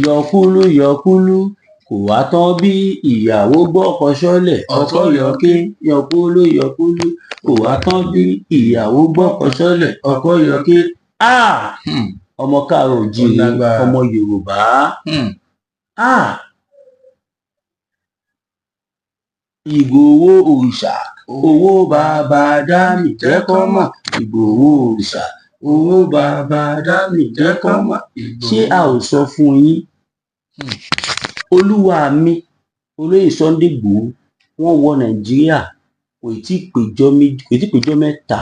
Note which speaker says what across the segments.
Speaker 1: yọkúlú yọkúlú kò wá tán bí ìyàwó gbọ́kọ ṣọ́lẹ̀ ọkọ yọké yọkúlú yọkúlú kò wá tán bí ìyàwó gbọ́kọ ṣọ́lẹ̀ ọkọ yọké. Ọmọ káàárọ̀ oòjíire ọmọ Yorùbá, Ìgbòho òrìṣà owó bàbá dámì jẹ́ kọ́ mọ̀, Ìgbòho òrìṣà owó bàbá dámì jẹ́ kọ́ mọ̀. Ṣé a ò sọ fún yín? Olúwa mi olóyè Sunday Igboho wọ́n wọ Nàìjíríà kò tí ì péjọ mẹ́ta,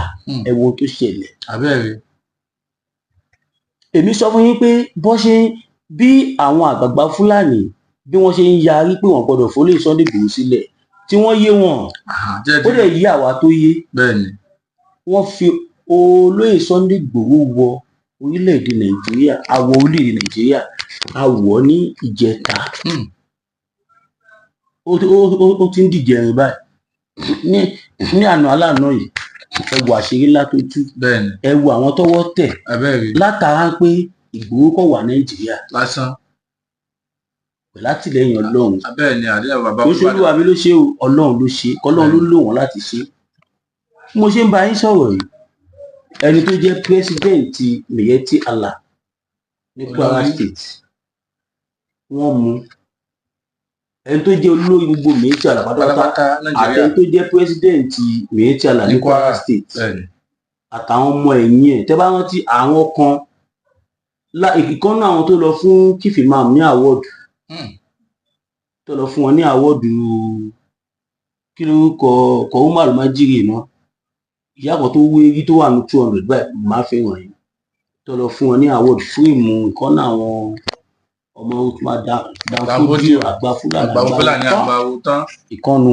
Speaker 1: ẹ wo tó ṣẹlẹ̀.
Speaker 2: Abẹ́rẹ́.
Speaker 1: Èmi sọ fún yín pé bí àwọn àgbààgbà Fúlàní bí wọ́n ṣe ń yarí pé wọ́n gbọ́dọ̀ fólóyè Sunday Igboho sílẹ̀ tí wọ́n yé wọn, ó dẹ̀ yí àwa tó yé.
Speaker 2: Bẹ́ẹ̀ni.
Speaker 1: Wọ́n fi olóyè Sunday Igboho wọ orílẹ̀-èdè Nàìjíríà, àwọ̀ orílẹ̀-èdè Nàìjíríà, àwọ̀ ní ìjẹta. Ó ti ń dìjẹrin báyìí. Ní àná aláàánú yìí, ẹ wo àṣírí ńlá tó tú.
Speaker 2: Bẹ́ẹ̀ni.
Speaker 1: Ẹ wo àwọn tọ́wọ́ tẹ̀.
Speaker 2: Abẹ́rẹ́.
Speaker 1: Látara pé Ìgbòho kọ̀ wà Nàìjíríà.
Speaker 2: Lásán.
Speaker 1: Pẹ̀lú àtìlẹ́yìn Ọlọ́run.
Speaker 2: Abẹ́ẹ̀ni àdéhùn bàbá
Speaker 1: Olúwa. Olúwa mi ló ṣe o, Ọlọ́run ló ṣe, Ọlọ́run ló lò wọ́n láti ṣe. Mo ṣe ń bá yín sọ̀rọ̀ yìí, ẹni tó jẹ́ pírẹsidẹ́ǹtì Miyetti Allah ní Kwara State wọ́n mú, ẹni tó jẹ́ olórí gbogbo Miyetti Allah pátápátá àti ẹni tó jẹ́ pírẹsidẹ́ǹtì Miyetti Allah ní Kwara State àtàwọn ọmọ ẹ̀yìn ẹ̀. Tẹ́ bá rántí àwọn kan ìkan náà àwọn tó lọ fún Chief Imam ní awọ́ọ̀dù tó lọ fún wọn ní awọ́ọ̀dù kí lórúkọ Umar Majiri náà, ìyá kan tó wé rí tó wà ní 200 báyìí máa fi hàn yín, tó lọ fún wọn ní awọ́ọ̀dù fún ìmú ìkan náà àwọn ọmọ Danfodio àgbà Fúlàní
Speaker 2: àgbàwò tán.
Speaker 1: ìkànnù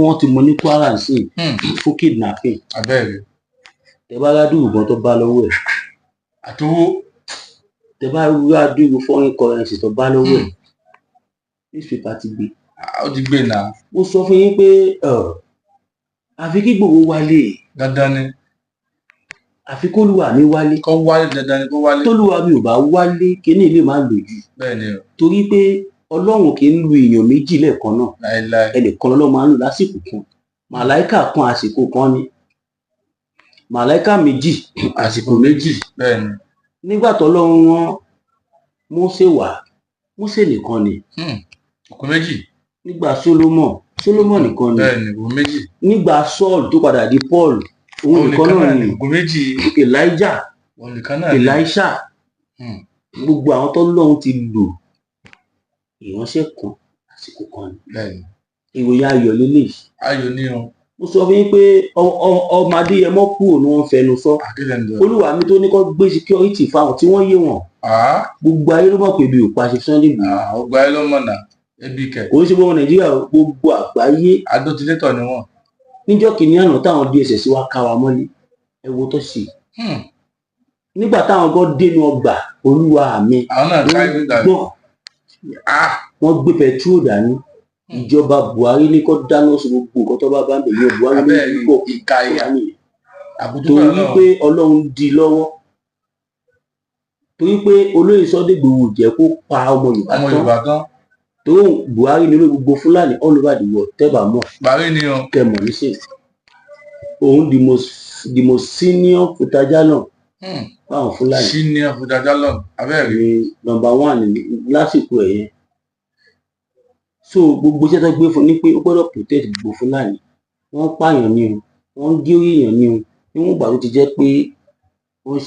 Speaker 1: wọn ti mú ní Kwara sí fún kidnapping.
Speaker 2: Abẹ́rẹ́.
Speaker 1: Tẹ́ bá rádùn ìbọn tó bá lọ́wọ́ ẹ̀
Speaker 2: àtowó,
Speaker 1: tẹ́ bá rádùn foreign currency tó bá lọ́wọ́ ẹ̀, newspaper ti gbé.
Speaker 2: Ó ti gbé náà.
Speaker 1: Mo sọ fún yín pé àfi kí Ìgbòho wálé.
Speaker 2: Dandan ni.
Speaker 1: Àfi kólúwa mi wálé.
Speaker 2: Kó wálé, dandan ni kó wálé.
Speaker 1: Tólúwa mi ò bá wálé kíní ilé máa lò jù.
Speaker 2: Bẹ́ẹ̀ni o.
Speaker 1: Torí pé Ọlọ́run kì í lu èèyàn méjì lẹ́ẹ̀kan náà.
Speaker 2: Láíláí.
Speaker 1: Ẹnìkan lọ́lọ́run máa ń lò lásìkò kan. Màláíkà kan àsìkò kan ni. Màláíkà méjì àsìkò méjì.
Speaker 2: Bẹ́ẹ̀ni.
Speaker 1: Nígbà tọ́lọ́run rán Mósè wá, Mósè nìkan ni.
Speaker 2: Òkú méjì.
Speaker 1: Nígbà Sólómọ̀ nìkan ni.
Speaker 2: Bẹ́ẹ̀ni, òkú méjì.
Speaker 1: Nígbà Sọ́ọ̀lù tó padà di Paul, òun nìkan náà ni.
Speaker 2: Òkú méjì.
Speaker 1: Elijah, Elisha, gbogbo àwọn tọ́lọ́run ti lò ìránṣẹ́ kan àsìkò kan ni.
Speaker 2: Bẹ́ẹ̀ni.
Speaker 1: Ìròyìn ayọ̀ lélẹ̀.
Speaker 2: Ayọ̀ ni o.
Speaker 1: Mo sọ fún yín pé ọmọ Adéyẹmọ kúrò ni wọ́n fẹnu sọ. Olúwa mi tó ní kó gbé security fáwọn tí wọ́n yé wọn. Gbogbo ayé ló mọ̀ pé ibi ò pa ṣe Sunday Igboho.
Speaker 2: Gbogbo ayé ló mọ̀ náà, ebi kẹ̀.
Speaker 1: Kò ń ṣe gbogbo Nàìjíríà, gbogbo àgbáyé.
Speaker 2: Adótilétọ̀ ni wọ́n.
Speaker 1: Níjọ́ kìíní àná táwọn DSS wá ká wa mọ́lé, ẹ wo tó ṣe. Nígbà táwọn gan dénú ọgbà Olúwa mi, wọ́n gbé petrol dání. Ìjọba Buhari ní kó dáná sun gbogbo nǹkan tó bá ń bẹ̀rẹ̀ Buhari ní púpọ̀
Speaker 2: ìkàyà
Speaker 1: torí pé Ọlọ́run di lọ́wọ́, torí pé olóyè Sunday Igboho jẹ́ kó pa ọmọ Yorùbá tán, torí Buhari ní olóyè gbogbo Fúlàní all over the world tẹ́bà mọ̀ kẹmọ̀ níṣẹ́. Òun the most senior futajalon fáwọn Fúlàní.
Speaker 2: Senior futajalon abẹ́rẹ́.
Speaker 1: Number 1 lásìkò ẹ̀yẹn. So gbogbo iṣẹ́ tó gbé fún ni pé ó gbọ́dọ̀ protect gbogbo Fúlàní. Wọ́n pààyàn ni o, wọ́n ń gé orí èèyàn ni o, níwọ̀n ìgbà tó ti jẹ́ pé wọ́n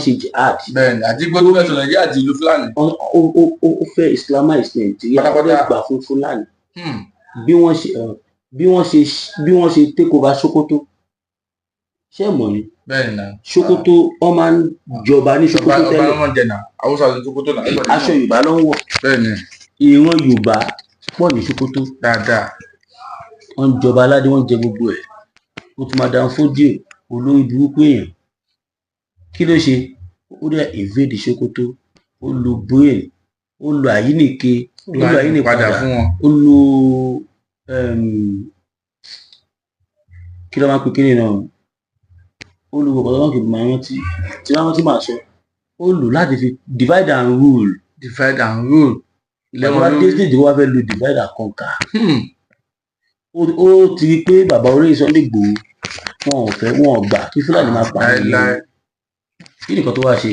Speaker 1: ṣe jihad.
Speaker 2: Bẹ́ẹ̀ni, àti gbọ́dọ̀ fẹ́ sọ Nàìjíríà di ìlú Fúlàní.
Speaker 1: Ó fẹ́ Islamize Nàìjíríà, ó dẹ̀ gbà fún Fúlàní. Bí wọ́n ṣe take over Sokoto, ṣé mọ̀ ni?
Speaker 2: Bẹ́ẹ̀ni náà.
Speaker 1: Sokoto wọ́n máa ń jọba ní Sokoto tẹ́lẹ̀.
Speaker 2: Ọba ọmọ jẹ̀nà, Haúsá ní Sokoto náà.
Speaker 1: Aṣọ Yorùbá ló ń wọ̀.
Speaker 2: Bẹ́ẹ̀ni.
Speaker 1: Ìran Yorùbá pọ̀ ní Sokoto.
Speaker 2: Dáadáa.
Speaker 1: Wọ́n ń jọba aládé, wọ́n jẹ gbogbo ẹ̀. Ó tún máa Danfodio olórí burúkú èèyàn. Kí ló ṣe? Ó dẹ̀ invade Sokoto, ó lo brain, ó lo àyíníke, ó lo àyínípadà fún wọn, ó lo kí ló máa ń pè kí ni náà, ó lo ọ̀pọ̀ lọ́wọ́ kì í máa rántí tí wọ́n rántí máa sọ, ó lò láti fi divide and rule
Speaker 2: divide and rule.
Speaker 1: ìgbà tó dé stage wá fẹ́ lo divide and conquer. ó ti rí pé bàbá olóyè Sunday Igboho wọn ò gbà kí Fúlàní máa pa àwọn ènìyàn. kí nìkan tó wá ṣe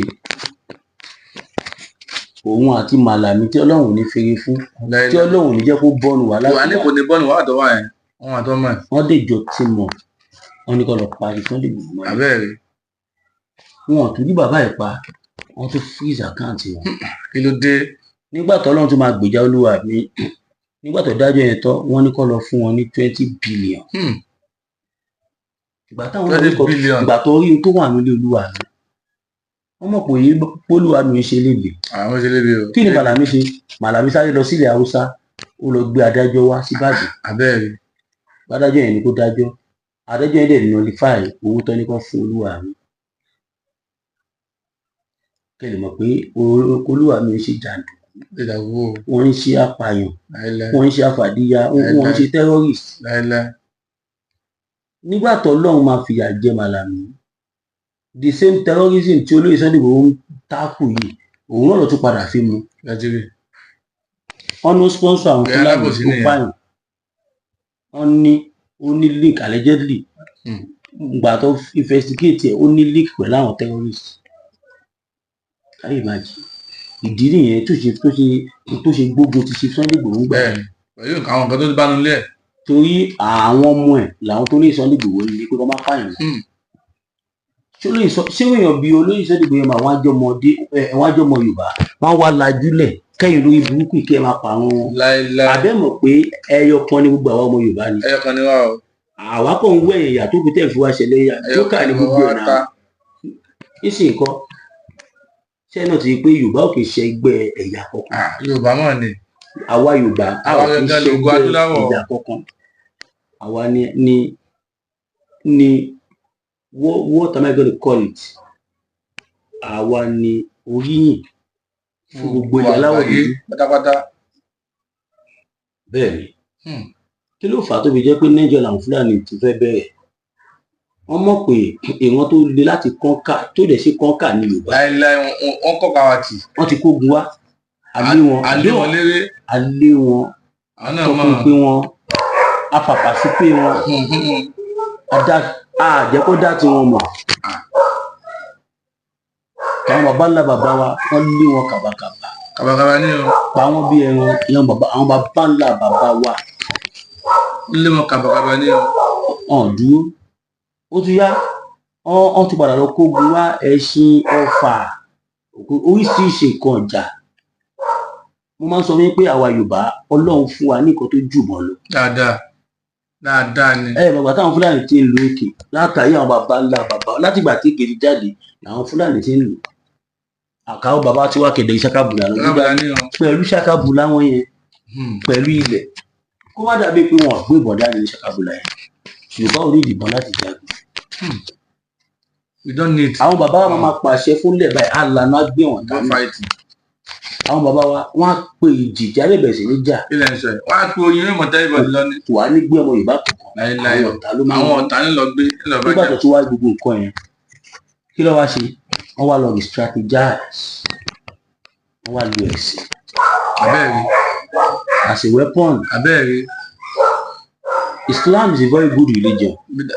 Speaker 1: òun àti Màlàmí tí Ọlọ́run ò ní fèrè fún tí Ọlọ́run ò ní jẹ́ kó bọ́nu wà láti.
Speaker 2: wà ní kò ní bọ́nu wà àtọwà ẹ̀ wọn àtọmọ ẹ̀.
Speaker 1: wọ́n dèjọ tí mọ̀ wọ́n ní kó lọ parí Sunday Igboho mọ́.
Speaker 2: abẹ́rẹ́.
Speaker 1: wọn ò tún rí bàbá ẹ̀ pa wọ́n tún freeze àkáǹtì wọn.
Speaker 2: kí ló dé.
Speaker 1: nígbà tó Ọlọ́run tó máa gbèjà Olúwa mi nígbà tó dájọ́ yẹn tán wọ́n ní kó lọ fún wọn ní 20 billion. ìgbà tó rí tó wà nílé Olúwa mi wọ́n mọ̀ pé Olúwa mi ń ṣe lébe.
Speaker 2: àwọn ṣe lébe o.
Speaker 1: kí ni Màlàmí ṣe? Màlàmí sáré lọ sílẹ̀ Haúsá ó lọ gbé adájọ́ wá sí Ìbàdàn.
Speaker 2: abẹ́rẹ́.
Speaker 1: adájọ́ yẹn ni kó dájọ́ adájọ́ yẹn dẹ̀ nullify owó tán ní kó fún Olúwa mi. kẹ́lẹ̀ mọ̀ pé Olúwa mi ń ṣe jàǹdùkú wọ́n ń ṣe apààyàn wọ́n ń ṣe àfàdíyà wọ́n ń ṣe terrorist. nígbà tó Ọlọ́run máa fìyà jẹ Màlàmí the same terrorism tí olóyè Sunday Igboho ń tákù yìí òun náà ló tún padà fi mu. wọ́n ní sponsor àwọn Fúlàní tó pààyàn wọ́n ní ó ní link allegedly gbà tó investigate ẹ̀ ó ní link pẹ̀lú àwọn terrorist. káyọ̀ máa jì ìdí nìyẹn tó ṣe gbógun ti ṣe Sunday Igboho gbà.
Speaker 2: pẹ̀lú àwọn nǹkan tó ti bá nílé ẹ̀.
Speaker 1: torí àwọn ọmọ ẹ̀ làwọn tó lè Sunday Igboho ní pé kó má pààyàn. ṣé èèyàn bíi olóyè Sunday Igboho máa wá jọmọ Yorùbá wọn wá lajúlẹ̀ kẹ́yìn lórí burúkú kí ẹ máa pa àwọn wọn. àbẹ́mọ̀ pé ẹyọ kan ní gbogbo àwọn ọmọ Yorùbá ni.
Speaker 2: ẹyọ kan ní wà o.
Speaker 1: àwa kàn ń wẹ̀ ẹ̀yà tó fi tẹ̀ fi wá ṣẹlẹ̀ yà jókà ní gbogbo ọ̀nà. nísìnyí kọ́ ṣé náà ti rí pé Yorùbá ò kì í ṣe ẹgbẹ́ ẹ̀yà kankan.
Speaker 2: Yorùbá mọ̀ ni.
Speaker 1: àwa Yorùbá a ò kì í ṣe ẹgbẹ́ ẹ̀yà kankan. àwa ni what am I going to call it? àwa ni oríyìn fún gbogbo ilẹ̀ aláwọ̀ dúdú.
Speaker 2: pátápátá.
Speaker 1: bẹ́ẹ̀ni kí ló fà á tó fi jẹ́ pé Niger làwọn Fúlàní ti fẹ́ bẹ̀rẹ̀ wọ́n mọ̀ pé ìwọ̀n tó le láti kọ́ńkà tó dẹ̀ ṣe kọ́ńkà ní Yorùbá.
Speaker 2: láìláì wọ́n kọ́ka wa tì.
Speaker 1: wọ́n ti kógun wá alé wọn léré alé wọn tọkùn pé wọn afàpà sí pé wọn àjẹkó dá tí wọn mọ̀. àwọn baba ńlá baba wa wọ́n lé wọn kàbàkàbà.
Speaker 2: kàbàkàbà ni o.
Speaker 1: pa wọn bí ẹran àwọn baba ńlá baba wa.
Speaker 2: lé wọn kàbàkàbà ni o.
Speaker 1: dúró ó tún yá wọ́n tún padà lọ kógun wá ẹṣin ọfà oríṣiríṣi nǹkan ọjà. mo máa ń sọ wípé àwa Yorùbá Ọlọ́run fún wa ní nǹkan tó jù mọ́ lọ.
Speaker 2: dáadáa ni.
Speaker 1: bàbá táwọn Fúlàní ti ń lo Èkè látàrí àwọn baba ńlá baba látìgbà tí Èkè ti jáde làwọn Fúlàní ti ń lò. àkàwọ́ bàbá tí wàá kéde ṣàkàbùlà lọ nígbà pẹ̀lú ṣàkàbùlà wọn yẹn pẹ̀lú ilẹ̀ kó má dàbí pé wọn ò gbé ìbọn dání ní ṣàkàbùlà yẹn Yorùbá ò ní ìdìbọn láti jagun.
Speaker 2: we don't need.
Speaker 1: àwọn bàbá wa máa pàṣẹ fúnlẹ̀ báyìí àlànà gbé wọn dání. àwọn bàbá wa wọn á pe ìjìjà lè bẹ̀rẹ̀ sí ní jà.
Speaker 2: ilẹ̀ ń sọ yìí wọ́n á pe oyin mímọ́ tẹ́lẹ̀ bọ̀ lọ ní.
Speaker 1: wà á ní gbé ọmọ Yorùbá kankan
Speaker 2: àwọn ọ̀tá ní lọ gbé.
Speaker 1: nígbà tó tún wá gbogbo nǹkan yẹn kí ló wá ṣe wọ́n wá lọ strategize wọ́n wá lo ẹ̀sìn.
Speaker 2: abẹ́rẹ́.
Speaker 1: as a weapon.
Speaker 2: abẹ́rẹ́.
Speaker 1: Islam is a very good religion.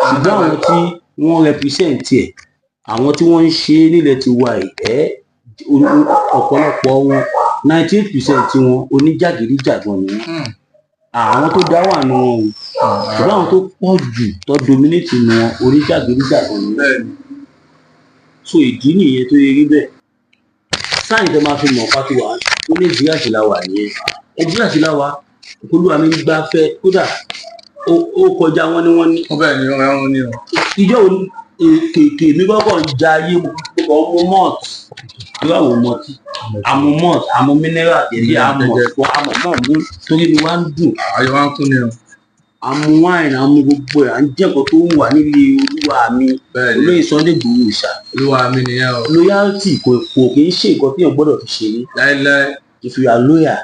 Speaker 1: ṣùgbọ́n àwọn tí wọ́n represent ẹ̀ àwọn tí wọ́n ń ṣe nílẹ̀ ti wà ọ̀pọ̀lọpọ̀ wọn 98% tí wọn oníjàgídíjàgan ni wọn. àwọn tó dá wà nù wọn o ṣùgbọ́n àwọn tó pọ̀ jù tó dominate nù wọn oníjàgídíjàgan ni wọn. so ìdí nìyẹn tó yẹ rí bẹ́ẹ̀. sáyìn tó máa fi mọ̀ pátó wa ó ní Nàìjíríà sí la wà nìyẹn Nàìjíríà sí la wà Olúwa mi gbá fẹ́ kódà ó kọjá wọn ni wọ́n ní.
Speaker 2: ó bẹ́ẹ̀ ni wọ́n ní o.
Speaker 1: ìjọ kèké mi kọ́kọ́ ń ja ayé ọmọ mọ́ọ̀t irú àwọn ọmọ tí àmọ́ mọ́ọ̀t àmọ́ mineral tẹ̀lé àmọ́ mọ́ mú torí mi wá ń dùn.
Speaker 2: ayé wa ń kún ni o.
Speaker 1: àmọ́ wáìnì àmọ́ gbogbo ẹ̀ à ń jẹ́ nǹkan tó ń wà nílé Olúwa mi olóyè Sunday Igboho ṣá.
Speaker 2: Olúwa mi nìyẹn o.
Speaker 1: loyalty kò kì í ṣe nǹkan tí èèyàn gbọ́dọ̀ fi ṣe ní.
Speaker 2: láíláí.
Speaker 1: if you are loyal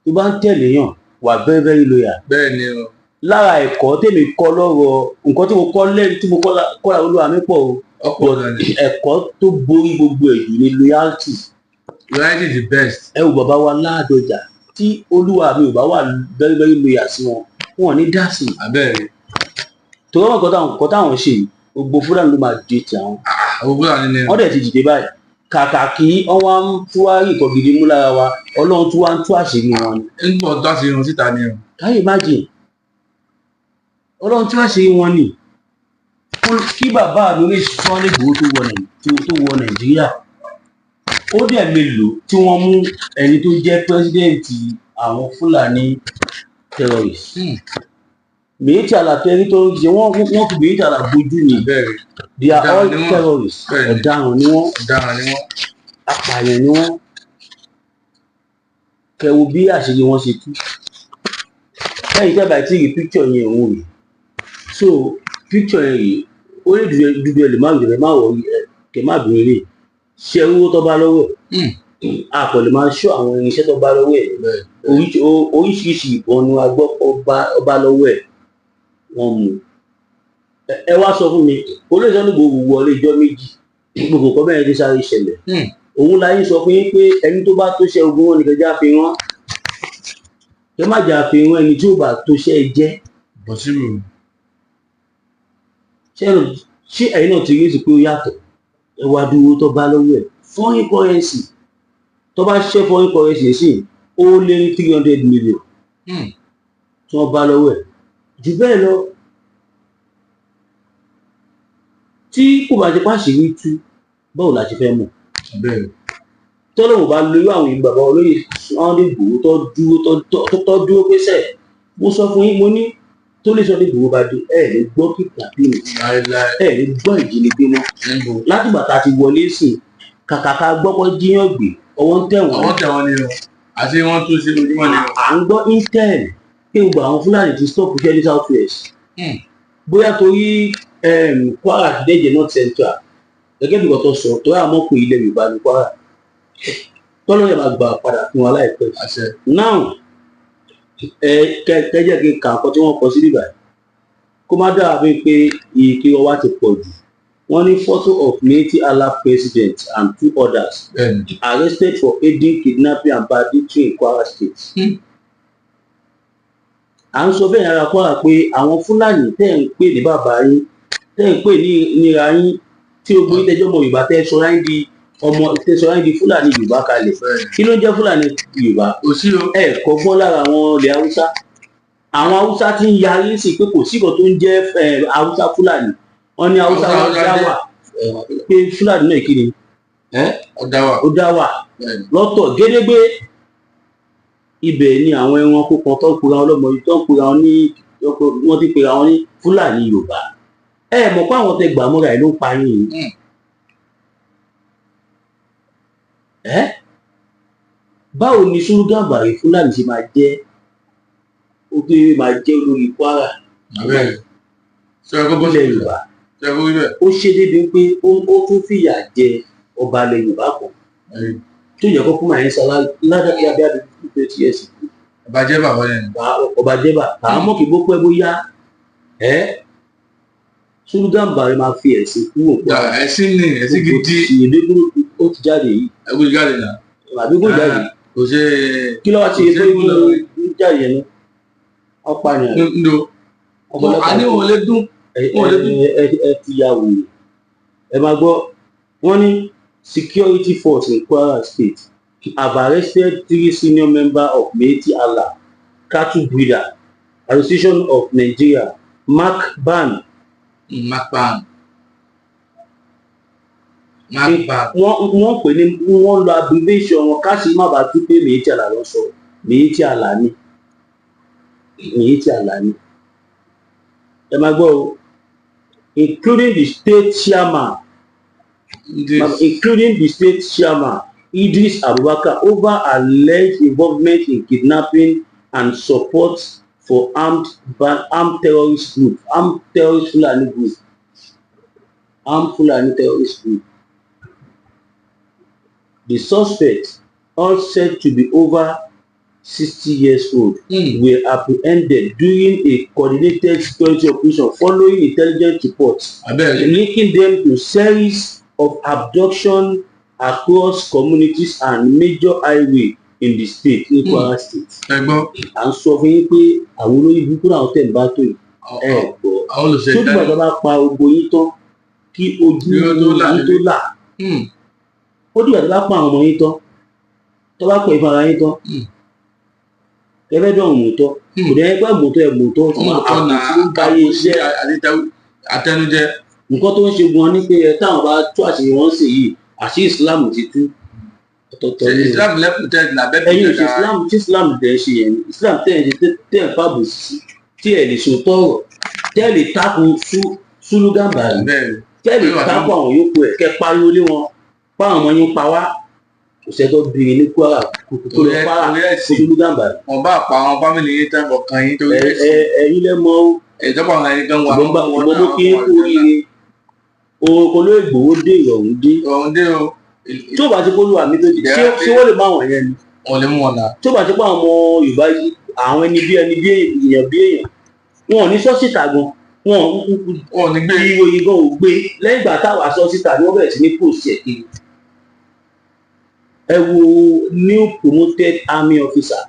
Speaker 1: tó bá ń tẹ̀lé yàn wà very very loyal.
Speaker 2: bẹ́ẹ̀ ni o.
Speaker 1: lára ẹ̀kọ́ tèmi kọ́ lọ́rọ̀ nǹkan tí mo kọ́ lẹ́yìn tí mo kọ́ lára Olúwa mi pọ̀ o ẹ̀kọ́ tó borí gbogbo ẹ̀jù ni loyalty
Speaker 2: Variety is the best.
Speaker 1: ẹ wo bàbá wa Ládọjà tí olúwa mi ò bá wà very very loyal sí wọn wọn ò ní dá sí i
Speaker 2: Abẹ́rẹ́.
Speaker 1: torí wọn kọ́ táwọn ṣe yìí, gbogbo Fúlàní ló máa dé ti àwọn
Speaker 2: Àwọn Fúlàní ni.
Speaker 1: wọ́n dẹ̀ ti dìde báyìí kàkà kí wọ́n wá ń tú wá rí nǹkan gidi mú lára wa Ọlọ́run tún wá ń tú àṣírí wọn ni.
Speaker 2: ń bọ̀ tó àti irun síta ni o.
Speaker 1: Can you imagine? Ọlọ́run tí wàá ṣe wọn ni kí bàbá mi lè sọ nígbòho tó wọ Nàìjíríà ó dẹ̀ mélòó tí wọ́n mú ẹni tó jẹ́ pírẹsidẹ́ǹtì àwọn Fúlàní terrorist. Miyetti Allah tẹ́rí tó ń ṣe wọ́n fi Miyetti Allah bójú ni
Speaker 2: Abẹ́rẹ́.
Speaker 1: they are all
Speaker 2: Ọ̀daràn ni wọ́n.
Speaker 1: terrorists
Speaker 2: Bẹ́ẹ̀ni.
Speaker 1: ọ̀daràn ni wọ́n
Speaker 2: Ọ̀daràn ni wọ́n.
Speaker 1: apààyàn ni wọ́n kẹwo bí àṣírí wọn ṣe tú lẹ́yìn tẹ́bà tí rí píkṣọ̀ yẹn òun rè so píkṣọ̀ yẹn rè ó lè dúdú ẹ lè má dùn ẹ má wọ kẹ má dùn eré ṣe owó tó bá lọ́wọ́ ẹ̀ àpọ̀lẹ̀ máa ń ṣọ́ àwọn irinṣẹ́ tó bá lọ́wọ́ ẹ̀ oríṣiríṣi ìbọn ni wọ́n gbọ́ ọba lọ́wọ́ ẹ̀ wọ́n mú ẹ wá sọ fún mi olóòṣèlú ní gbogbo wọlé ìjọ méjì gbogbo kọ́ bẹ́ẹ̀ ti sáré ṣẹlẹ̀ òun láyé sọ fún yín pé ẹni tó bá tó ṣe ogun wọn nìkan já fi rán ẹ má jà fi rán ẹni tí ò bá tó ṣe é jẹ́
Speaker 2: Bọ̀sírù.
Speaker 1: ṣé ẹ̀yin náà ti rí sí pé ó yàtọ̀ ẹ wá dúró tó bá lọ́wọ́ ẹ̀ foreign currency tó bá ṣiṣẹ́ foreign currency sí ó lé ní 300 million tí wọ́n bá lọ́wọ́ ẹ̀ jù bẹ́ẹ̀ lọ tí kò bá ti pàṣírí tú báwo la ti fẹ́ mọ̀
Speaker 2: Abẹ́rẹ́.
Speaker 1: tọ́lọ́mù bá lórí àwọn ìlú bàbá olóyè Sunday Igboho tó dúró pèsè mo sọ fún yín mo ní tó lè Sunday Igboho bá dé ẹ lè gbọ́ kìkàpínì
Speaker 2: Láéláé.
Speaker 1: ẹ lè gbọ́ ìjínigbé mọ́
Speaker 2: Níbo.
Speaker 1: láti bàtà ti wọlé sí i kàkà ká gbọ́pọ̀ jíyàn gbé ọwọ́ ń tẹ̀wọ̀n
Speaker 2: Àwọn tẹ̀wọ́n ni o. Àti wọ́n tún sí ojúmọ́ ni o.
Speaker 1: à ń gbọ́ intel pé gbogbo àwọn Fúlàní ti stop iṣẹ́ ní South West bóyá torí Kwara dẹ́jẹ̀ North Central gẹ́gẹ́ bí kò sọ tó yà mọ́ pé ilẹ̀ Yorùbá ní Kwara tọ́lọ́ yẹn máa gbà padà fún wa láìpẹ́.
Speaker 2: Àṣẹ.
Speaker 1: now kẹjẹ kí n kà nǹkan tí wọ́n kọ sí bíbá kó má dára bíi pé iye kí wọ́n wá ti pọ̀ jù wọ́n ní photo of Miyetti Allah president and 2 others
Speaker 2: Bẹ́ẹ̀ni.
Speaker 1: arrested for aiding kidnapping and banditry in Kwara State. à ń sọ bẹ́ẹ̀ yàrá Kwara pé àwọn Fúlàní tẹ́ ń pè ní bàbá yín tẹ́ ń pè ní ìnira yín tí o gbé tẹ́jọ́ ọmọ Yorùbá tẹ́ sọ láyé di Fúlàní Yorùbá kalẹ̀ kí ló ń jẹ́ Fúlàní Yorùbá
Speaker 2: Kò sí o.
Speaker 1: ẹ kọ́gbọ́n lára àwọn ilẹ̀ Haúsá àwọn Haúsá ti ń yarí sí pé kò síkan tó ń jẹ́ Haúsá Fúlàní wọ́n ní Haúsá wọn dá wà pé Fúlàní náà kí ni ó dá wà lọ́tọ̀ gédégbé ibẹ̀ ni àwọn ẹranko kan tó ń pera wọn lọ́mọ yìí tó ń pera wọn ní wọ́n ti pera wọn ní Fúlàní Yorùbá ẹ mọ̀ pé àwọn tẹ gbà mọ́ra ẹ̀ ló ń pa yín yìí báwo ni Sùúrù Gàmbàrí Fúlàní ṣe máa jẹ́ olórí Kwara
Speaker 2: Abẹ́rẹ́. Ṣé ẹ kó bọ́
Speaker 1: ilẹ̀
Speaker 2: sí
Speaker 1: Yorùbá
Speaker 2: Ṣé ẹ kó rí bẹ́ẹ̀?
Speaker 1: ó ṣe débi pé ó tún fìyà jẹ ọba ilẹ̀ Yorùbá kan tó yẹ kó fún àyẹn sálá ládàkí abẹ́ àdúgbò tó ti yẹ sí
Speaker 2: Ìbàjẹ́ bàbá yẹn.
Speaker 1: ọba jẹba àmọ́ kì í bó pẹ́ bóyá Sùúrù Gàmbàrí máa fi ẹ̀sìn kúrò
Speaker 2: Ẹ̀sìn ni ẹ̀sìn gidi.
Speaker 1: ìyèdégúró ó ti jáde yìí
Speaker 2: Ẹ̀kú ti jáde náà.
Speaker 1: àbí kò jáde
Speaker 2: Kò ṣe.
Speaker 1: kí ló wá ti yẹ pé kó jáde yẹn ní ọ̀pá ni
Speaker 2: Ndo. A ní òun lè dún.
Speaker 1: ẹ ti ya wòye ẹ máa gbọ́ wọ́n ní security force in Kwara State have arrested 3 senior members of Miyetti Allah Cattle Breeder Association of Nigeria MACBAN. wọ́n pè ní wọ́n lo abbreviation wọn ká sì má bàa tún pé Miyetti Allah lọ sọ Miyetti Allah ni Miyetti Allah ni ẹ máa gbọ́ o including the state chairman Idris Abubakar over alleged involvement in kidnapping and support for armed terrorist Fulani terrorist group. The suspects, all said to be over 60 years old, were apprehended during a coordinated security operation following intelligence reports linking them to series of abduction across communities and major highway in the state ní Kwara State.
Speaker 2: ẹ̀gbọ́n
Speaker 1: À ń sọ fún yín pé àwọn olóyìn burúkú náà tẹ̀ ń bá tó yìí gbọ́.
Speaker 2: àwọn olùṣèlú
Speaker 1: tó dìgbà tó bá pa ogbó yín tán kí ojú yín tó là. Ó dìgbà tó bá pa àwọn ọmọ yín tán tó bá pọ̀ ìfara yín tán ẹgbẹ́ dán mọ̀tọ́ kò dẹ́ ẹgbẹ́ mọ̀tọ́ ẹ̀ mọ̀tọ́ tí wọ́n àpò tí ń báyé iṣẹ́
Speaker 2: àtẹnujẹ.
Speaker 1: nǹkan tó ń ṣe gan ni pé táwọn bá tú àṣírí wọn sì yìí àṣírí Islam ti tú ọ̀tọ̀ọ̀tọ̀ ní
Speaker 2: Islam lẹ́kùn tẹ́ làbẹ́
Speaker 1: ẹ̀yin ò ṣe Islam tí Islam tẹ̀ ṣe yẹn Islam tẹ̀ ń ṣe tẹ̀ ń fàbò sí tí ẹ̀ lè so tọ̀rọ̀ tẹ̀ lè tako Sùlùgàmbàrí tẹ̀ lè tako àwọn yòókù ẹ̀ kẹ́ pariwo lé wọn pa àwọn ọmọ yín pa wá kò sẹ́tọ́ bìrì ní Kwara kò lọ para Sùlùgàmbàrí.
Speaker 2: wọn bá pa àwọn fámìlì yín tán ọkàn yín torí
Speaker 1: ẹ̀yin lẹ́mọ́
Speaker 2: ìjọba àwọn ẹni gan wà
Speaker 1: ìbọn mú kí kú oríire olóò Ìgbòho dé ìrọ̀rùn dé
Speaker 2: ọ̀hún dé o.
Speaker 1: tí ó bá ti polówó àmì tó di ṣé wọ́n lè má wọ̀n yẹn ni
Speaker 2: wọn lè mú wọn là.
Speaker 1: tí ó bá ti pa àwọn ọmọ Yorùbá yìí àwọn ẹni bí èèyàn wọn ò ní sọ síta gan wọn
Speaker 2: ò ní gbé
Speaker 1: ìròyìn gan ò gbé lẹ́yìn ìgbà táwa sọ síta ni wọ́n bẹ̀rẹ̀ sí ní post ẹ̀ kiri. Ẹ wo new promoted army officer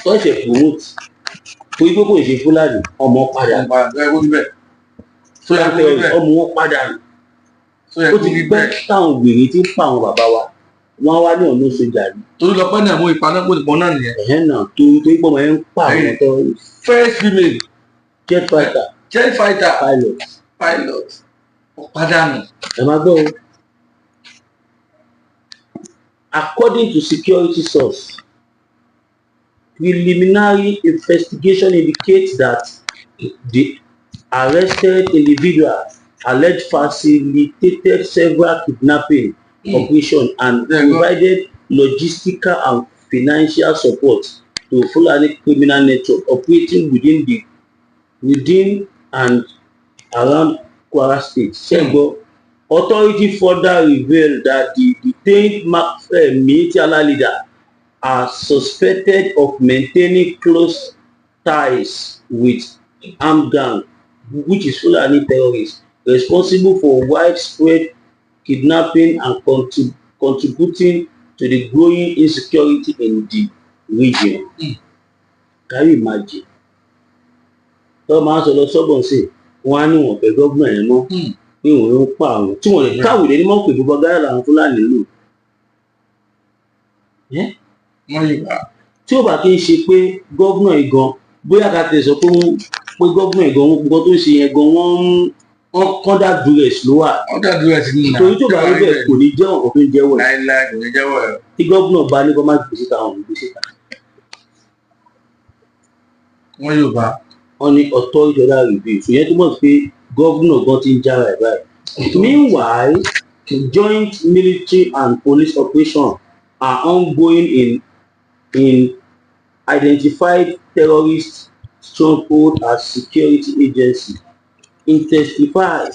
Speaker 1: tó ṣe promote torí pé kò ṣe Fúlàní ọmọ padà ọmọ wọn padà ó ti pẹ́ táwọn gbèrè ti ń pa àwọn bàbá wa wọ́n wá ní ọ̀nà sójà rí.
Speaker 2: torí lọ́pẹ́ náà mú ipa náà kó ìpọn náà nìyẹn.
Speaker 1: ẹ̀hẹ́n náà torí pé ọmọ yẹn ń pa àwọn tó.
Speaker 2: first female
Speaker 1: jet fighter
Speaker 2: pilot ọ̀padànù.
Speaker 1: ẹ máa gbọ́ o. According to security source, preliminary investigation indicates that the arrested individual alleged facilitated several kidnapping operations and provided logistical and financial support to Fulani criminal network operating within and around Kwara State. Authority further revealed that the detained military leader are suspected of maintaining close ties with armed gang, which is Fulani terrorists, responsible for widespread kidnapping and contributing to the growing insecurity in the region. Can you imagine? Tó máa ń sọ lọ sọ́bọ̀n sí wọn á ní wọn fẹ́ gọ́gbọ̀n yẹn mọ́ pé wọn ló ń pa àwọn tí wọn lè káwé lé ní mọ́ pé gbogbo gáyà làwọn Fúlàní lò. Tí ó bá kí n ṣe pé gọ́gbọ̀n igan bóyá ká tẹ̀ sọ pé gọ́gbọ̀n igan nǹkan tó ń ṣe yẹn gan wọ́n kọ́dà duress ló wà. Torí tó bá rí bẹ́ẹ̀ kò ní jẹ́ ọ̀kan tó ń jẹ́wọ́ ẹ̀. Tí gọ́gbọ̀n bá ní kó má gbé síta àwọn òbí síta. Wọ́n ní authority order review ṣùgbọ́n tó mọ̀ sí pé gọ́vùnà gan ti ń jára ẹ̀ báyìí. Meanwhile, joint military and police operations are ongoing in identified terrorist stronghold as security agencies intensify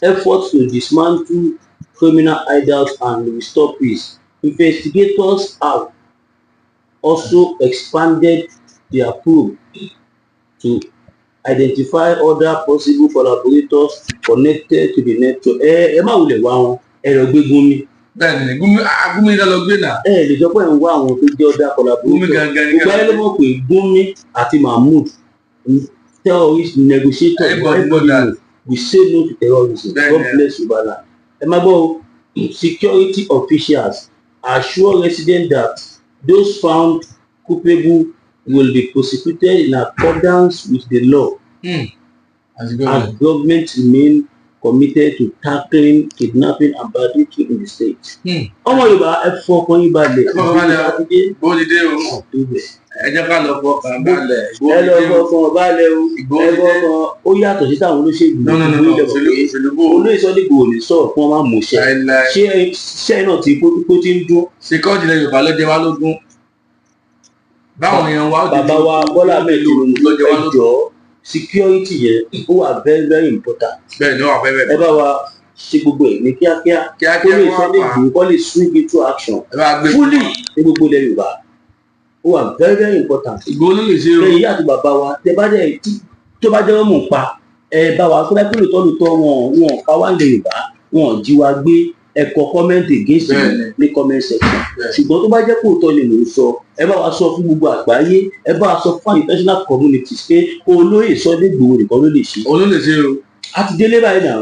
Speaker 1: efforts to dismantle criminal hideouts and restore peace. Investigators have also expanded their probe to identify other possible collaborators connected to the network. Ẹ má wulẹ̀ wá wọn ẹ lọ gbé Gúnmi.
Speaker 2: Bẹ́ẹ̀ni Gúnmi náà lọ gbé náà.
Speaker 1: Ẹ lè sọ pé ẹ ń wá àwọn tó jẹ́ other collaborators. Gbogbo ẹ ló mọ̀ pé Gúnmi àti Mahmood terrorist negotiators everybody knows we say no to terrorism. God bless you bala. Ẹ má gbọ́ o security officials assure residents that those found culpable will be prosecuted in accordance with the law. As government remain committed to tackling kidnapping and banditry in the state. Ọmọ Yorùbá ẹ fọkàn yín balẹ̀.
Speaker 2: Bódìdé o. Ẹ jẹ́ ká lọ fọkàn balẹ̀.
Speaker 1: Ẹ lọ fọkàn balẹ̀ o. Ẹ fọkàn ó yàtọ̀ sí táwọn olóṣèlú. Olóṣèlú ò lè sọ̀rọ̀ fún ọmọ àmọ̀ṣẹ́. Ṣé náà ti kó ti ń dún.
Speaker 2: Ṣèkọ́jì ilẹ̀ Yorùbá ló jẹ wá lógún. Báwọn èèyàn wa.
Speaker 1: Bàbá wa Bọ́lá mẹ́tò ẹjọ́ security yẹn ó wà very very important.
Speaker 2: Bẹ́ẹ̀ni ó wà very very.
Speaker 1: Ẹ bá wa ṣe gbogbo ẹ̀ ní kíákíá. Kó lè sọ́dẹ̀ gbòó kó lè swing into action. Fully ní gbogbo ilẹ̀ Yorùbá. Ó wà very very important.
Speaker 2: Ìgbó ló lè ṣe o.
Speaker 1: Ẹ̀yin àti bàbá wa tẹ bá dẹ̀ tó bá jẹ́ wọ́n mú pa ẹ bá wa kó lẹ́kùn lóòótọ́ wọn pa wá ilẹ̀ Yorùbá wọn jí wa gbé ẹ̀kọ́ comment against ní comment section ṣùgbọ́n tó bá jẹ́ kó tọ́ ni mò ń sọ ẹ bá wa sọ fún gbogbo àgbáyé ẹ bá wa sọ fún international communities pé olóyè Sunday Igboho nìkan ló lè ṣe.
Speaker 2: òun ló lè ṣe o.
Speaker 1: a ti délé báyìí náà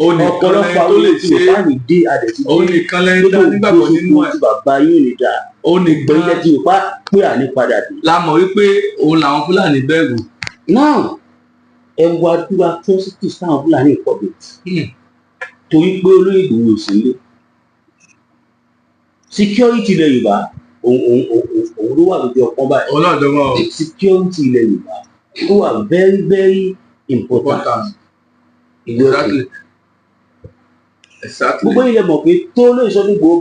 Speaker 1: ọ̀pọ̀lọpọ̀ àwọn olóyè tí òpá ní dé adẹ̀tí
Speaker 2: òun nìkan lẹ́yìn dá nígbàgbọ́ nínú ẹ̀.
Speaker 1: bàbá yóò ní dáa
Speaker 2: òun nìkan
Speaker 1: gbẹ̀yẹ tí òpá pé àní padà dé.
Speaker 2: la mọ̀ wípé òun làwọn Fúlàní bẹ̀rù.
Speaker 1: náà ẹ wo adúlá atrocities táwọn Fúlàní ìkọ̀bẹ̀tì torí pé olóyè Igboho sí ilé security ilẹ̀ Yorùbá òun ló wà lójú ọpọ́n báyìí.
Speaker 2: òun náà dọ́gbọ́n o.
Speaker 1: security ilẹ̀ Yorùbá ó wà very very important.
Speaker 2: Exactly.
Speaker 1: gbogbo ilẹ̀ mọ̀ pé tó lóyè Sunday Igboho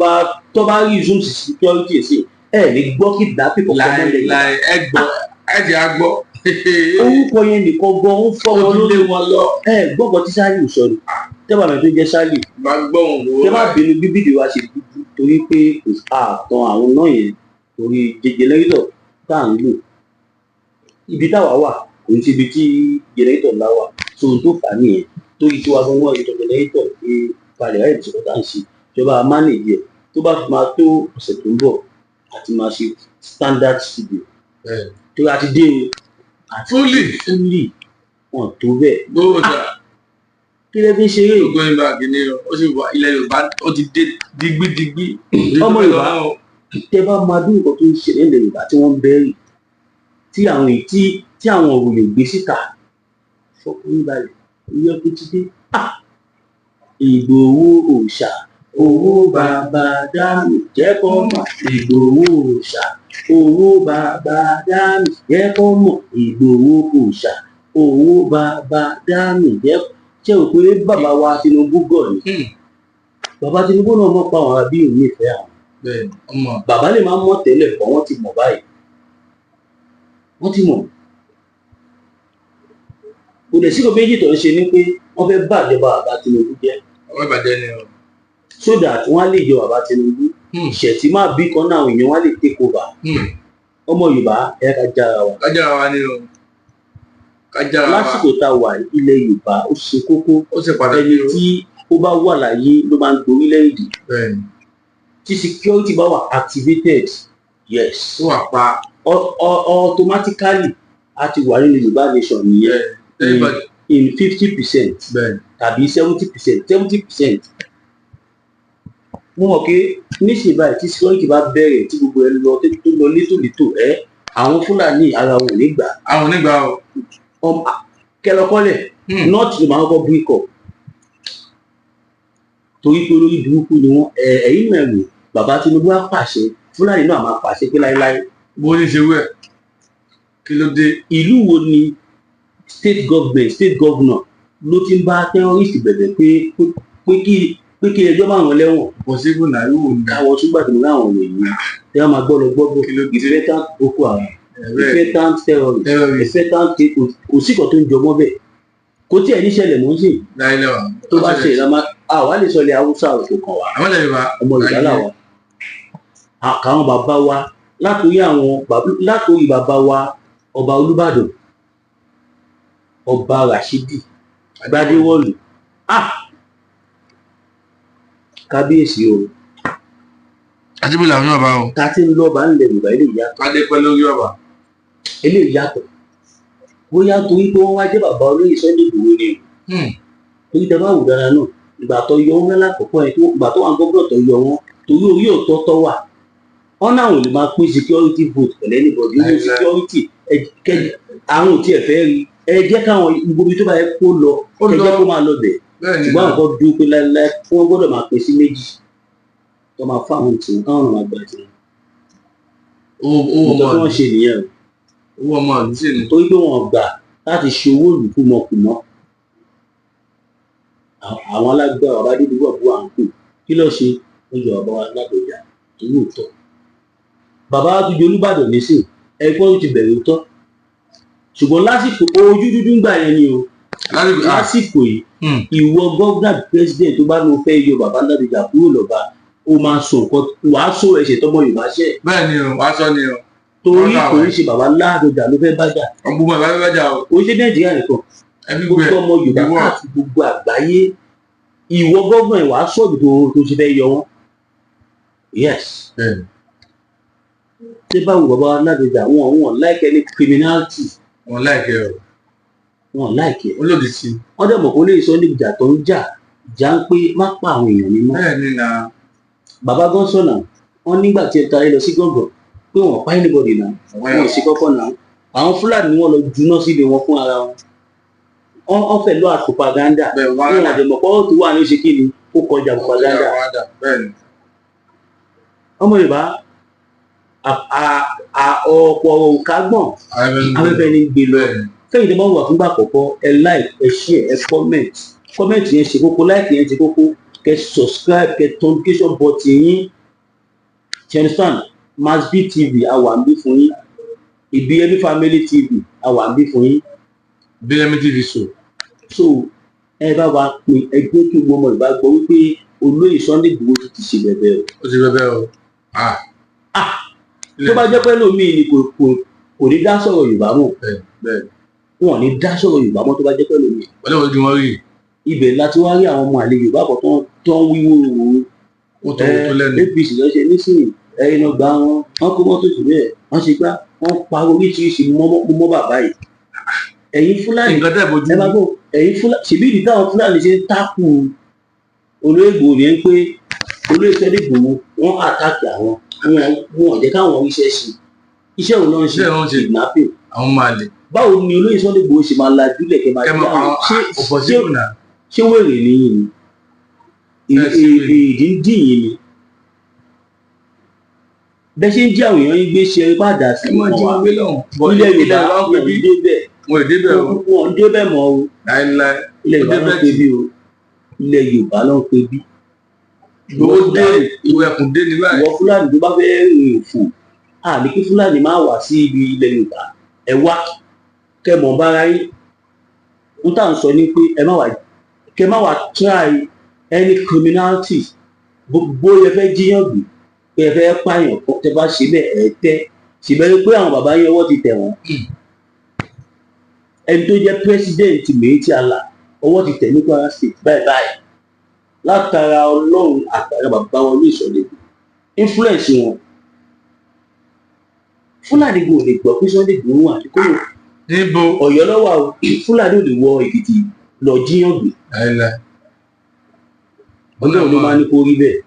Speaker 1: tó bá rí zoom security sí ẹ ní gbọ́ kidnapping kọ̀ọ̀kan mọ́lẹ̀ yìí.
Speaker 2: láì ẹ gbọ́ ẹ jẹ́ àgbọ́.
Speaker 1: orúkọ yẹn nìkan gan ń fọ́ wọn lórí
Speaker 2: wọn lọ.
Speaker 1: ẹ gbọ́ngàn tí Sálíù sọ ni tẹ́wà mi tó jẹ́ Sálíù.
Speaker 2: bá gbọ́ wọn lọ.
Speaker 1: tẹ́ bá bínú bíbélì wa ṣe dúdú torí pé àtàn àwọn náà yẹn torí jẹjẹrẹtọ̀ tá à ń lò ibi táwa wà kò ní síbi tí jẹnẹrétọ̀ ńlá wà so ohun tó fà á nìyẹn torí tí wàá gbọ́n ètò jẹnẹrétọ̀ pé balẹ̀ láì ṣe kọ́tà ń ṣe ìjọba mánéjì ẹ̀ tó bá fi máa tó ọ̀sẹ̀ tó ń bọ̀ àti máa ṣe standard studio tó a ti dé o àti fúlì wọn tó bẹ́ẹ̀.
Speaker 2: gbọ́dọ̀
Speaker 1: kí lè fi ṣeré.
Speaker 2: gbogbo ìgbà kìíní ó sì wà ilẹ̀ Yorùbá ó ti dé digbídigbí.
Speaker 1: ọmọ Yorùbá tẹ bá máa dún nǹkan tó ń ṣẹlẹ̀ ilẹ̀ Yorùbá tí wọ́n ń bẹ́rì tí àwọn èyí tí àwọn òròlè gbé síta fọkùnrin balẹ̀ ìyẹn kò ti dé. Ìgbòho òòṣà owó bàbá dámì jẹ́ kó mọ̀ Ìgbòho òòṣà owó bàbá dámì jẹ́ kó mọ̀ Ìgbòho òòṣà owó bàbá dámì jẹ́ ṣé o pé bàbá wa Tinubu gọ̀ ni bàbá Tinubu náà mọ̀ pa àwọn àbí òun nífẹ̀ẹ́ àwọn bàbá lè máa mọ̀ tẹ́lẹ̀ bọ́ wọ́n ti mọ̀ báyìí wọ́n ti mọ̀ kò dẹ̀ sí kò méjì tó ń ṣe ni pé wọ́n fẹ́ bàjọba bàbá Tinubu jẹ́
Speaker 2: wọ́n bàjẹ́ ni o
Speaker 1: so that wọ́n á lè jọ bàbá Tinubu ìṣẹ̀tì máa bí kan náà èèyàn wọ́n á lè take over ọmọ Yorùbá ẹ̀ ká jára wa.
Speaker 2: ká jára wa ni o ká jára wa.
Speaker 1: lásìkò tá a wà ilẹ̀ Yorùbá ó ṣe kókó
Speaker 2: ó ṣe pàtàkì
Speaker 1: ẹni tí ó bá wà láyé ló máa ń gborílẹ̀-èdè tí security bá wà activated yes
Speaker 2: ó wà pa
Speaker 1: automatically a ti wà nínú Yorùbá nation nìyẹn in 50% tàbí 70%. mo mọ̀ pé níṣẹ́ báyìí tí security bá bẹ̀rẹ̀ tí gbogbo ẹ lọ tó lọ létòlétò àwọn Fúlàní ara wọn ò ní gbà.
Speaker 2: àwọn ò ní gbà o.
Speaker 1: kẹlọkọlẹ north ló máa ń kọ́ break up torí pé olórí burúkú ni wọn ẹ̀yìn mẹ́rin bàbá Tinubu á pàṣẹ Fúlàní náà máa pàṣẹ pé láéláé.
Speaker 2: bó ní ṣe wẹ̀ kí ló dé.
Speaker 1: ìlú wo ni state governor ló ti ń bá terrorist bẹ̀bẹ̀ pé kí ẹjọ́ máa wọn lẹ́wọ̀n.
Speaker 2: possible náà yóò wò ní.
Speaker 1: káwọn túgbà tó ń láwọn òyìn tí wọ́n máa gbọ́ lọ gbọ́gbọ́ ìfẹ́tàn Boko Haram ìfẹ́tàn terrorist ìfẹ́tàn kò sí kan tó ń jọmọ́ bẹ́ẹ̀ kò tí ẹ̀ níṣẹ̀lẹ̀ mọ́ sí. tó bá ṣe ìlànà àwa lè sọ ilẹ̀ Haúsá òkè kan wá ọmọ Yorùbá làwà àkàwọn bàbá wa látòrí bàbá wa ọba Olúbàdàn ọba Rashidi Gbadewọlù kábíyèsí o.
Speaker 2: àdébìlà àwọn ọba o.
Speaker 1: ká tí ń lọ́ba ńlẹ̀ Yorùbá eléyìí yàtọ̀.
Speaker 2: adé pẹ́ lórí ọba.
Speaker 1: eléyìí yàtọ̀ bóyá torí pé wọ́n wá jẹ́ bàbá olóyè Sunday Igboho ni o. torí tẹ bá wù dára náà ìgbà tó yọ wọn lákòókò ẹ̀ tó ìgbà tó wà gbọ́dọ̀ tó yọ wọn torí orí òótọ́ tó wà wọn náà ò lè máa pín security vote pẹ̀lẹ́ anybody ní security àwọn ò tiẹ̀ fẹ́ rí ẹ jẹ́ káwọn gbogbo tó bá yẹ kó lọ ẹ jẹ́ kó máa lọ bẹ̀ ṣùgbọ́n àwọn kan dúró pé láéláé wọ́n gbọ́dọ̀ máa pín sí méjì tó máa fún àwọn tí káwọn náà máa gbà tí wọn tó wọ́n ṣe nìyẹn o
Speaker 2: owó ọmọ àlù sí ni
Speaker 1: torí pé wọn gbà láti ṣe owó ìlú kùmọ̀kùmọ̀ àwọn alágbára ọba dídí wọ̀ bú à ń kù kí ló ṣe ó yọ ọba wa lágbèjà ìlú òótọ́ bàbá wa tó di Olúbàdàn nísìn ẹgbọ́n ló ti bẹ̀rẹ̀ òótọ́ ṣùgbọ́n lásìkò ojú dúdú gbà yẹn ni o lásìkò yìí ìwọ gọ́vnà president tó bá lọ fẹ́ yọ bàbá Ládọjà kúrò lọ́ba ó máa sọ nǹkan wàá sọ ẹ̀ṣẹ̀ tọmọ Yorùbá ṣẹ̀.
Speaker 2: bẹ́ẹ̀ ni o wàá sọ ni o.
Speaker 1: torí kò ń ṣe bàbá Ládọjà ló fẹ́ bájà.
Speaker 2: ọgbọ́n bàbá fẹ́ bájà o.
Speaker 1: ó ṣe Nàìjíríà nìkan gbogbo ọmọ Yorùbá káàkiri gbogbo àgbáyé ìwọ gọ́vnà ìwà sọ̀dù tó ṣe fẹ́ yọ wọ́n yes ṣé báwo bàbá Ládọjà wọn like any criminality
Speaker 2: wọn láìkẹ́ o
Speaker 1: wọn like ẹ̀
Speaker 2: ó lòdì sí
Speaker 1: wọ́n dẹ̀ mọ̀ kó lè sọ níbi ìjà tó ń jà ń pé má pa àwọn èèyàn ní mọ́
Speaker 2: bẹ́ẹ̀ ni na
Speaker 1: bàbá gan sọ̀nà wọ́n nígbà tí ẹ tarí lọ sí gbọ̀ngàn pé wọ́n pa anybody náà wọ́n sì kọ́kọ́ náà àwọn Fúlàní wọn lọ juná síbi wọn fún ara wọn wọ́n fẹ́ lọ àti propaganda wọn àdè mọ̀ pọ́wọ́ tó wà ní ṣe kí ni ó kọjá propaganda ọmọ Yorùbá ọ̀pọ̀ òǹkágbọ̀n afẹ́fẹ́ ní gbé lọ kẹ́yìn tó bá wà fúngbà àkọ́kọ́ ẹ like ẹ share ẹ comment yẹn ṣe kókó like yẹn ṣe kókó kẹ́ subscribe kẹ́ turn notification button yín you understand Masbi TV àwa ń bí fún yín Ibiyemi Family TV àwa ń bí fún yín
Speaker 2: Ibiyemi TV
Speaker 1: so ẹ bá wa pin ẹgbẹ́ kí gbọmọ Yorùbá gbọ́ wípé olóyè Sunday Igboho ti ṣe bẹ̀bẹ̀ o.
Speaker 2: ó ti bẹ̀bẹ̀ o.
Speaker 1: tó bá jẹ́ pé lómi ni kò ní dá sọ̀rọ̀ Yorùbá mọ́ wọn ò ní dá sọ̀rọ̀ Yorùbá mọ́ tó bá jẹ́ pé lómi.
Speaker 2: wọ́n lè wọ́n ju wọn rí.
Speaker 1: ibẹ̀ láti wá rí àwọn ọmọ àlè Yorùbá kan tó ń wíwó APC lọ ṣe nísìnyí ẹyin náà gbá wọn kó mọ́tò sí bẹ́ẹ̀ wọ́n ṣe gbá wọ́n pariwo oríṣiríṣi mọ́ bàbá yìí ẹ̀yin Fúlàní ẹ bá gbọ́ ẹ̀yin Fúlàní ṣèbí ìdí táwọn Fúlàní ṣe ń tákù olóyè Igboho ní pé olóyè Sunday Igboho wọ́n àtàkì àwọn wọn jẹ́ káwọn iṣẹ́ ṣe iṣẹ́ òun náà ṣe kidnapping
Speaker 2: àwọn máa lè.
Speaker 1: báwo ni olóyè Sunday Igboho ṣe máa lajú lẹ̀kẹ́ máa jẹ́ àwọn ṣé wèrè nìyí ni ìdí ń dì yín ni bẹ́ẹ̀ ṣe ń jí àwọn èèyàn yín gbé ṣe padà sí wọn ilẹ̀ Yorùbá wọn ò débẹ̀ mọ́ o ilẹ̀ Yorùbá ló ń pè bí o ilẹ̀ Yorùbá ló ń pè bí.
Speaker 2: ìwé ẹkùn dé ní báyìí.
Speaker 1: ìwọ Fúlàní tó bá fẹ́ rìn òfò àní kí Fúlàní máa wà sí ibi ilẹ̀ Yorùbá ẹ wá kẹ́ mọ̀ bára yín ń tà ń sọ ní pé kẹ́ má wà try any criminality gbogbo yẹn fẹ́ jíyàn gbé pé ẹ fẹ́ pààyàn tẹ́ bá ṣe bẹ́ẹ̀ ẹ tẹ́ ṣèbẹ̀rẹ̀ pé àwọn bàbá yẹn ọwọ́ ti tẹ̀ wọ́n ẹni tó jẹ́ president Miyetti Allah ọwọ́ ti tẹ̀ ní Kwara State báyìí látara Ọlọ́run àtàrà bàbá wọn ní Sunday influence wọn Fúlàní kò lè gbọ́ pé Sunday Igboho wà kíkó
Speaker 2: níbo
Speaker 1: Ọ̀yọ́ lọ́wọ́ Fúlàní ò lè wọ Èkìtì lọ jíyàn gbé Ọlọ́run ló máa ní kó rí bẹ́ẹ̀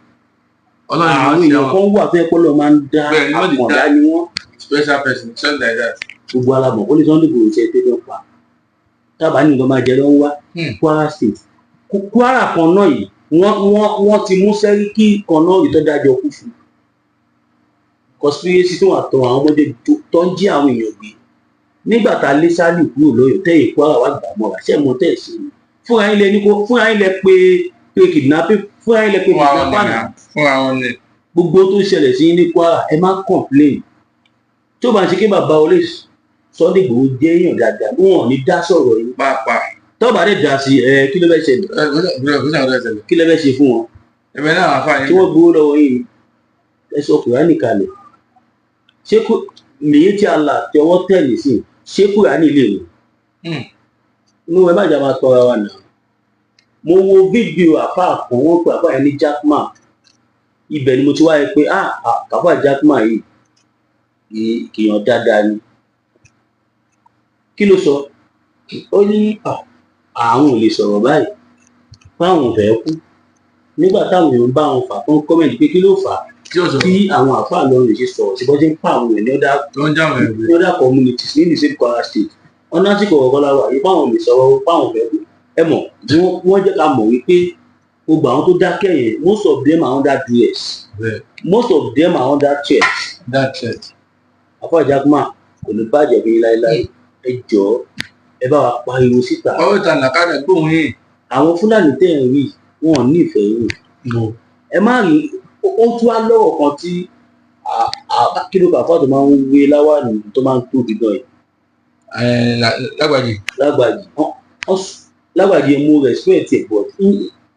Speaker 1: àwọn èèyàn kan wà fẹ́ pọ́lọ́ máa ń dá àkàndá ni wọ́n
Speaker 2: special person something like that.
Speaker 1: gbogbo alamọ̀ ó lè Sunday Igboho ṣe tó lọ pa tábà ní nǹkan máa jẹ lọ ń wá Kwara State Kwara kan náà yìí wọ́n ti mú Sẹ́ríkì kan náà yìí tó dájọ́ kú fún conspiracy tó wà tọ àwọn ọmọdé tó ń jí àwọn èèyàn gbé nígbà tá a lé Sálíù kúrò lọ́yọ̀ tẹ́yìn Kwara wà gbà mọ́ra ṣé mo tẹ̀ sí i fúnra yín lẹ pé kidnapping fúnra yín lẹ pé kidnapping náà
Speaker 2: fúnra wọn ni
Speaker 1: gbogbo tó ṣẹlẹ̀ sí ní Kwara ẹ má complain tó bá ń ṣe kí bàbá olè Sunday Igboho jẹ́ èèyàn dáadáa wọn ò ní dá sọ̀rọ̀ yìí
Speaker 2: pàápàá
Speaker 1: tó bá dé dá sí kí ló fẹ́ ṣẹlẹ̀ kí ló fẹ́ ṣe fún wọn
Speaker 2: ẹ̀bẹ̀ náà wà fáyín
Speaker 1: tí wọ́n gbowó lọ́wọ́ yìí ẹ sọ Kùránì kalẹ̀ ṣé Miyetti Allah tí ọwọ́ tẹ̀lé sí ṣé Kùránì lè wò inú ẹ má jà máa tọra wa nà mo wo fídíò àpá kan wọ́n pe àpá yẹn ní Jackman ibẹ̀ ni mo ti wáyé pé àpá Jackman yìí kìyàn dáadáa ni kí ló sọ ó ní àwọn ò lè sọ̀rọ̀ báyìí fáwọn ò fẹ́ kú nígbà táwọn èèyàn bá wọn fà tó ń kọ́mẹ̀ntì pé kí ló fà á tí àwọn àfáà lọ́rùn lè ṣe sọ̀rọ̀ tí wọ́n ti ń pa àwọn èèyàn ní other communities ní the same Kwara State ọ̀nà àsìkò ọ̀gọ́ la wà yìí fáwọn ò lè sọ̀rọ̀ fáwọn ò fẹ́ kú ẹ mọ̀ wọ́n jẹ́ ká mọ̀ wípé gbogbo àwọn tó dákẹ́ yẹn most of them are under duress most of them are under threat àfáà Jackman kò ní bàjẹ́ bí láéláé ẹ jọ̀ọ́ ẹ bá wa pariwo síta.
Speaker 2: ọwọ́ ìta nàkàdà gbóhùn yìí.
Speaker 1: àwọn Fúlàní tẹ̀ ń rí wọn ò nífẹ̀ẹ́ yìí. ẹ má rí ó tún wá lọ́rọ̀ kan tí kílódé àfáà tó máa ń wé láwàní tó máa ń tóbi gan yìí. Lágbàjì mo respect ẹ̀ but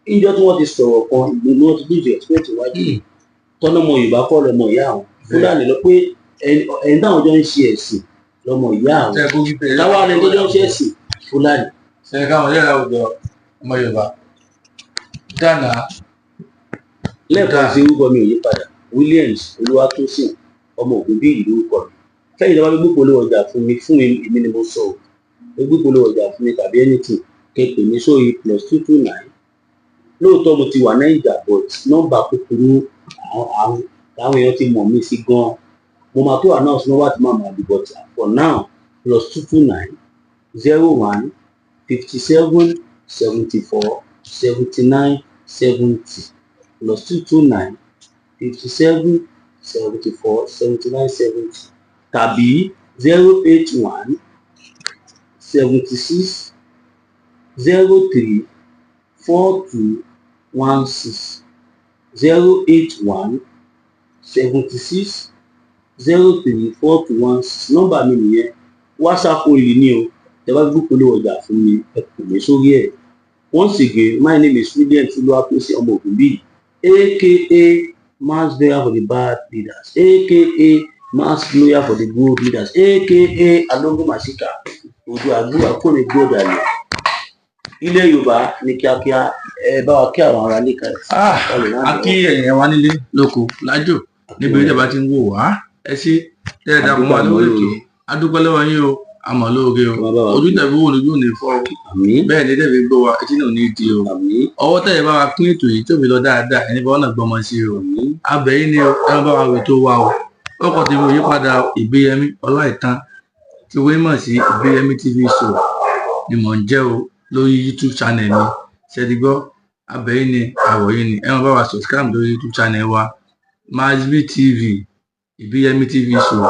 Speaker 1: níjọ́ tí wọ́n ti sọ̀rọ̀ kan ìgbóni wọ́n ti lose respect wájú tọ́nàmọ Yorùbá kọ́ lọ́mọ ìyá àwọn Fúlàní lọ pé ẹni táwọn jọ ń ṣe ẹ̀sìn lọ́mọ ìyá àwọn táwa ẹni tó jọ ń ṣe ẹ̀sìn Fúlàní.
Speaker 2: ṣe káwọn yẹ́ra àwùjọ ọmọ Yorùbá dáná
Speaker 1: lẹ́ẹ̀kan sí orúkọ mi ò yí padà Williams Olúwatósìn ọmọ Ògúnbíyì lórúkọ mi kẹ́yìn lọ́wọ́ gbé polówó ọjà fún mi èmi ni mo sọ ọ́ gbé polówó ọjà fún mi tàbí anything kẹ́pẹ́ mi sórí +229 lóòótọ́ mo ti wà Naija but nọ́mbà kúkúrú àwọn èèyàn ti mọ̀ mí sí gan-an mo máa tó announce nọ́mbà tí màá máa di but for now +229 01 57 74 79 70 +229 57 74 79 70 tàbí 081 76 03 42 16 081 76 03 42 16 nọ́mbà mi nìyẹn WhatsApp only ni o tẹ́ bá gbé polówó ọjà fún mi ẹ pè mí sórí ẹ̀. Once again, my name is Williams Olúwatósìn ọmọ Ògúnbíyì aka mass lawyer for the bad leaders aka mass lawyer for the good leaders aka alongomasika ojú àgbúrò àkóni gbọdọ àlẹ ilẹ̀ Yorùbá ní kíákíá ẹ bá wa kí àwọn ará lè kalẹ̀.
Speaker 2: a kí ẹ̀yin wa nílé lóko lájò níbi ìjọba ti ń wò wá ẹ ṣe tẹ́ ẹ dákun wá lórí ètò adúpẹ́ lọ́wọ́ yín o àmọ́ lóore o ojú tẹ̀bí wò lójú òní fọ́ bẹ́ẹ̀ ni tẹ̀bí gbọ́ wa etí náà ní di o ọwọ́ tẹ̀yẹ bá wa pín ètò yìí tóbi lọ dáadáa ẹni bá wọn náà gbọmọ sí o abẹ́yìn ni ẹ bá wa wò tó wa o ọkọ̀ tèmi ò yí padà Ìgbéyẹmí Ọláìtàn tí wọ́n mọ̀ sí Ìgbéyẹmí TV show ni mò ń jẹ́ o lórí YouTube channel mi ṣẹ́dígbọ́ abẹ́yìn ni àwọ̀yìn ni ẹ bá wa subscribe lórí YouTube channel wa Masbi TV Ìgbéyẹmí TV show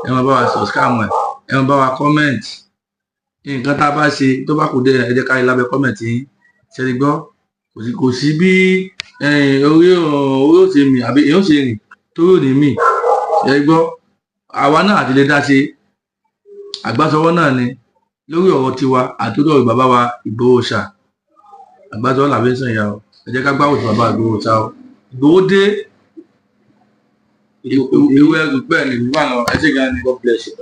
Speaker 2: ẹ bá wa subscribe ẹ bá wa comment nǹkan tá a bá ṣe tó bá kù dé ẹ jẹ́ ká rí lábẹ́ comment yín ṣẹ́dígbọ́ kò sí bí orí ó ṣe mì àbí èèyàn ṣe rìn tó yóò ní mì ṣẹ́dígbọ́ àwa náà àti lè dá ṣe àgbàsọwọ́ náà ni lórí ọ̀rọ̀ tiwa àti lórí ọ̀rọ̀ bàbá wa Ìgbòho ṣá àgbàsọwọ́ làbẹ́ sàn ya o ẹ jẹ́ ká gbáwò tí bàbá Ìgbòho ṣá o Ìgbòho dé ìwé ẹrù bẹ́ẹ̀ ni ìwé àná ẹ ṣe gan ni. God bless you.